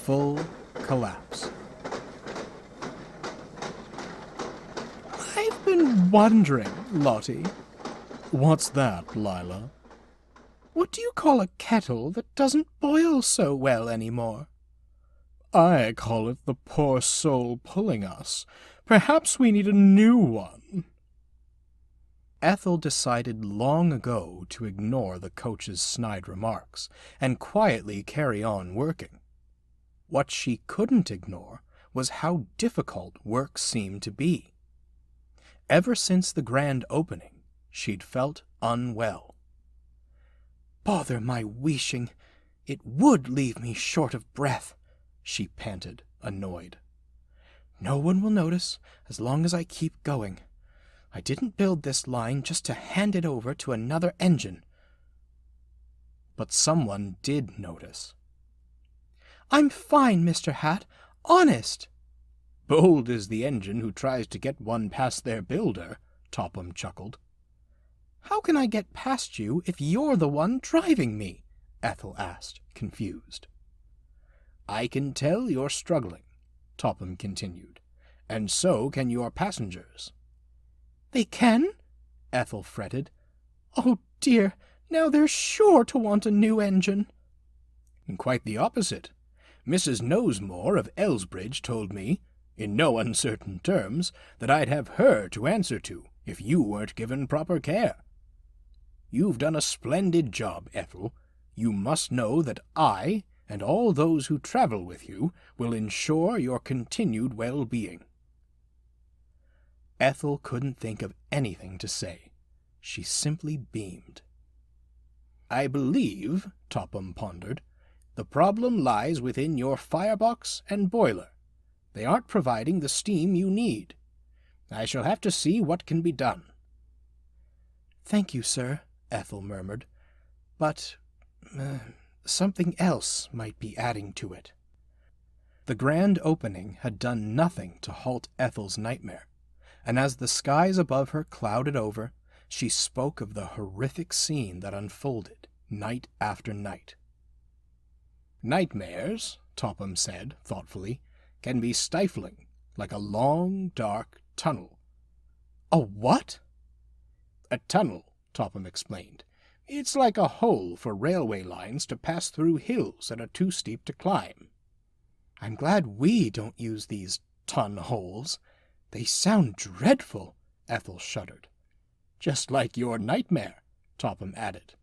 full collapse. "I've been wondering, Lottie." "What's that, Lila?" "What do you call a kettle that doesn't boil so well anymore?" "I call it the poor soul pulling us. Perhaps we need a new one." Ethel decided long ago to ignore the coach's snide remarks and quietly carry on working. What she couldn't ignore was how difficult work seemed to be. Ever since the grand opening, she'd felt unwell. "Bother my wheeshing! It would leave me short of breath," she panted, annoyed. "No one will notice as long as I keep going. I didn't build this line just to hand it over to another engine." But someone did notice. "I'm fine, Mr. Hatt. Honest." "Bold is the engine who tries to get one past their builder," Topham chuckled. "How can I get past you if you're the one driving me?" Ethel asked, confused. "I can tell you're struggling," Topham continued, "and so can your passengers." "They can?" Ethel fretted. "Oh, dear, now they're sure to want a new engine." "Quite the opposite. Mrs. Knowsmore of Elsbridge told me, in no uncertain terms, that I'd have her to answer to if you weren't given proper care. You've done a splendid job, Ethel. You must know that I, and all those who travel with you, will ensure your continued well-being." Ethel couldn't think of anything to say. She simply beamed. "I believe," Topham pondered, "the problem lies within your firebox and boiler. They aren't providing the steam you need. I shall have to see what can be done." "Thank you, sir," Ethel murmured, "but something else might be adding to it." The grand opening had done nothing to halt Ethel's nightmare, and as the skies above her clouded over, she spoke of the horrific scene that unfolded night after night. "Nightmares," Topham said thoughtfully, "can be stifling, like a long, dark tunnel." "A what?" "A tunnel," Topham explained. "It's like a hole for railway lines to pass through hills that are too steep to climb." "I'm glad we don't use these ton-holes. They sound dreadful," Ethel shuddered. "Just like your nightmare," Topham added.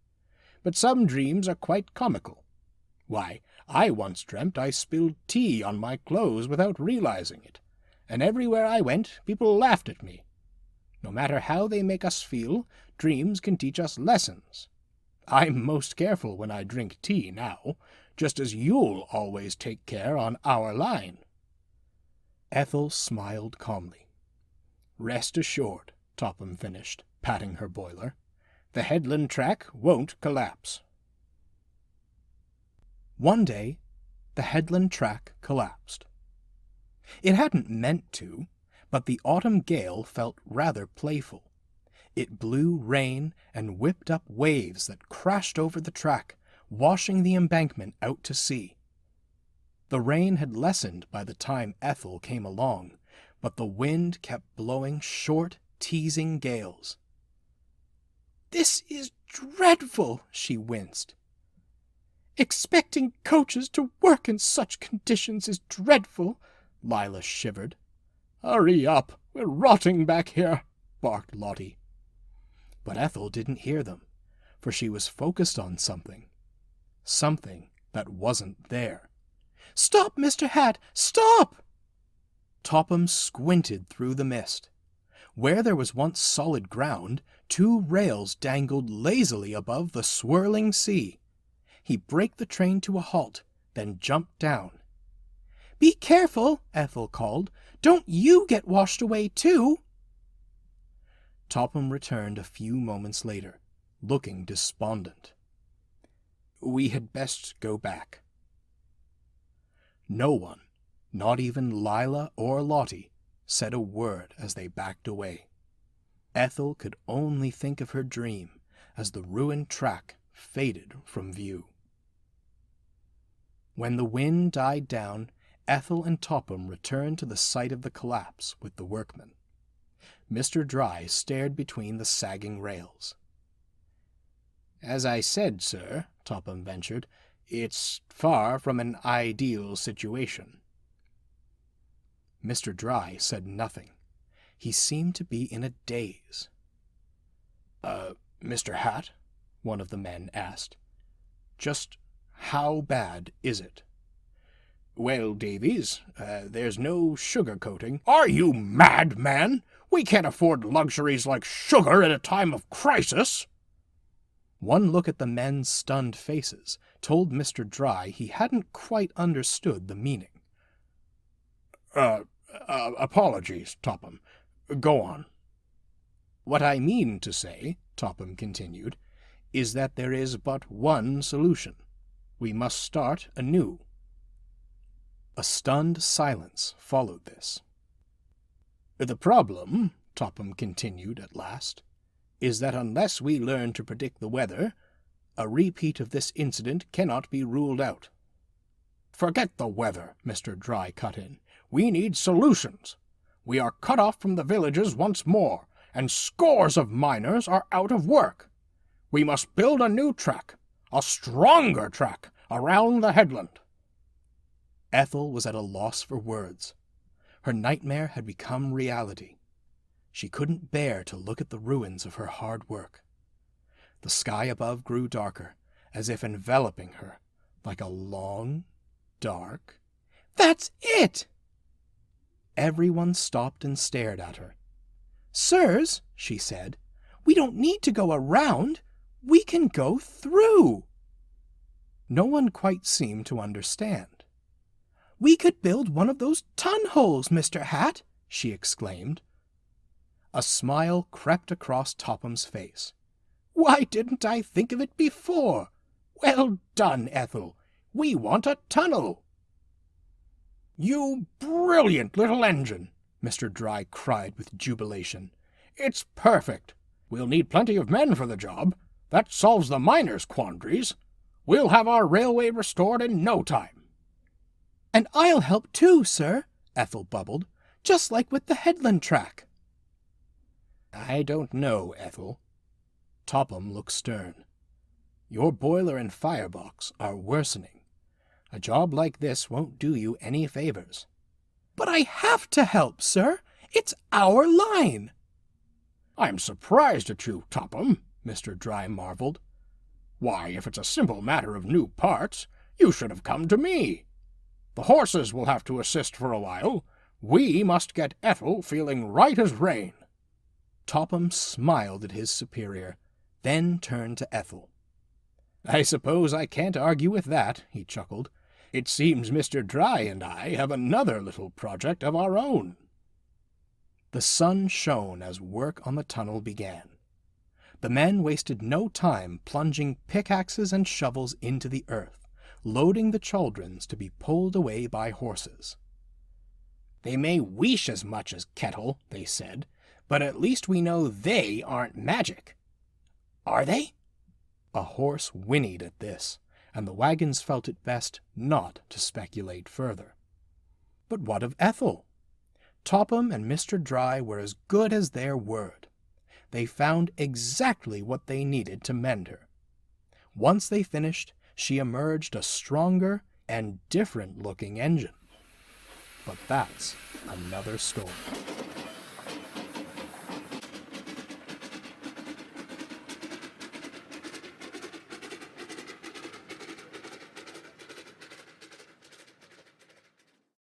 "But some dreams are quite comical. Why, I once dreamt I spilled tea on my clothes without realizing it, and everywhere I went people laughed at me. No matter how they make us feel, dreams can teach us lessons. I'm most careful when I drink tea now, just as you'll always take care on our line." Ethel smiled calmly. "Rest assured," Topham finished, patting her boiler, "the headland track won't collapse." One day, the headland track collapsed. It hadn't meant to, but the autumn gale felt rather playful. It blew rain and whipped up waves that crashed over the track, washing the embankment out to sea. The rain had lessened by the time Ethel came along, but the wind kept blowing short, teasing gales. "This is dreadful," she winced. "Expecting coaches to work in such conditions is dreadful," Lila shivered. "Hurry up, we're rotting back here," barked Lottie. But Ethel didn't hear them, for she was focused on something that wasn't there. "Stop, Mr. Hatt! Stop!" Topham squinted through the mist. Where there was once solid ground, 2 rails dangled lazily above the swirling sea. He braked the train to a halt, then jumped down. "Be careful," Ethel called. "Don't you get washed away, too." Topham returned a few moments later, looking despondent. "We had best go back." No one, not even Lila or Lottie, said a word as they backed away. Ethel could only think of her dream as the ruined track faded from view. When the wind died down, Ethel and Topham returned to the site of the collapse with the workmen. Mr. Dry stared between the sagging rails. "As I said, sir," Topham ventured, "it's far from an ideal situation." Mr. Dry said nothing. He seemed to be in a daze. Mr. Hatt?" one of the men asked. "Just how bad is it?" "Well, Davies, there's no sugar-coating." "Are you mad, man? We can't afford luxuries like sugar at a time of crisis." One look at the men's stunned faces told Mr. Dry he hadn't quite understood the meaning. Apologies, Topham. Go on." "What I mean to say," Topham continued, "is that there is but one solution. We must start anew." A stunned silence followed this. "The problem," Topham continued at last, "is that unless we learn to predict the weather, a repeat of this incident cannot be ruled out." "Forget the weather," Mr. Dry cut in. "We need solutions. We are cut off from the villages once more, and scores of miners are out of work. We must build a new track, a stronger track, around the headland." Ethel was at a loss for words. Her nightmare had become reality. She couldn't bear to look at the ruins of her hard work. The sky above grew darker, as if enveloping her, like a long, dark... "That's it!" Everyone stopped and stared at her. "Sirs," she said, "we don't need to go around. We can go through." No one quite seemed to understand. "We could build one of those ton-holes, Mr. Hatt," she exclaimed. A smile crept across Topham's face. "Why didn't I think of it before? Well done, Ethel. We want a tunnel." "You brilliant little engine!" Mr. Dry cried with jubilation. "It's perfect. We'll need plenty of men for the job. That solves the miners' quandaries. We'll have our railway restored in no time." "And I'll help too, sir," Ethel bubbled, "just like with the headland track." "I don't know, Ethel." Topham looked stern. "Your boiler and firebox are worsening. A job like this won't do you any favors." "But I have to help, sir. It's our line." "I'm surprised at you, Topham," Mr. Dry marveled. "Why, if it's a simple matter of new parts, you should have come to me. The horses will have to assist for a while. We must get Ethel feeling right as rain." Topham smiled at his superior, then turned to Ethel. "I suppose I can't argue with that," he chuckled. "It seems Mr. Dry and I have another little project of our own." The sun shone as work on the tunnel began. The men wasted no time plunging pickaxes and shovels into the earth, loading the chaldrons to be pulled away by horses. "They may wheesh as much as kettle," they said, "but at least we know they aren't magic." "Are they?" A horse whinnied at this, and the wagons felt it best not to speculate further. But what of Ethel? Topham and Mr. Dry were as good as their word. They found exactly what they needed to mend her. Once they finished, she emerged a stronger and different-looking engine. But that's another story.